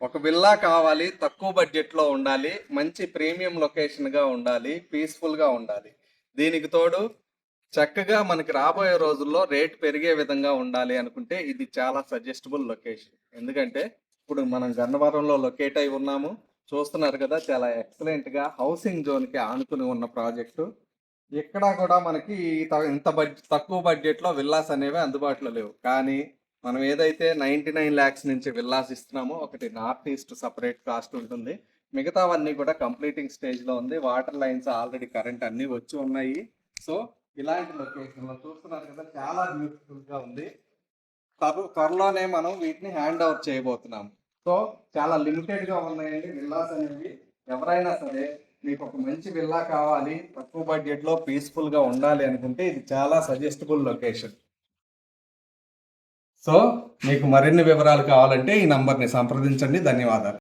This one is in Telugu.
ఒక విల్లా కావాలి, తక్కువ బడ్జెట్లో ఉండాలి, మంచి ప్రీమియం లొకేషన్గా ఉండాలి, పీస్ఫుల్గా ఉండాలి. దీనికి తోడు చక్కగా మనకి రాబోయే రోజుల్లో రేట్ పెరిగే విధంగా ఉండాలి అనుకుంటే ఇది చాలా సజెస్టబుల్ లొకేషన్. ఎందుకంటే ఇప్పుడు మనం గన్నవరంలో లొకేట్ అయి ఉన్నాము. చూస్తున్నారు కదా, చాలా ఎక్సలెంట్గా హౌసింగ్ జోన్కి ఆనుకుని ఉన్న ప్రాజెక్టు. ఎక్కడా కూడా మనకి ఇంత తక్కువ బడ్జెట్లో విల్లాస్ అనేవి అందుబాటులో లేవు. కానీ మనం ఏదైతే 99 ల్యాక్స్ నుంచి విల్లాస్ ఇస్తున్నామో, ఒకటి నార్త్ ఈస్ట్ సపరేట్ కాస్ట్ ఉంటుంది, మిగతావన్నీ కూడా కంప్లీటింగ్ స్టేజ్లో ఉంది. వాటర్ లైన్స్ ఆల్రెడీ కరెంట్ అన్నీ వచ్చి ఉన్నాయి. సో ఇలాంటి లొకేషన్లో చూస్తున్నారు కదా, చాలా బ్యూటిఫుల్గా ఉంది. త్వరలోనే మనం వీటిని హ్యాండ్ ఓవర్ చేయబోతున్నాం. సో చాలా లిమిటెడ్గా ఉన్నాయండి విల్లాస్ అనేవి. ఎవరైనా సరే మీకు ఒక మంచి విల్లా కావాలి, తక్కువ బడ్జెట్లో పీస్ఫుల్గా ఉండాలి అనుకుంటే ఇది చాలా సజెస్టబుల్ లొకేషన్. సో మీకు మరిన్ని వివరాలు కావాలంటే ఈ నంబర్ని సంప్రదించండి. ధన్యవాదాలు.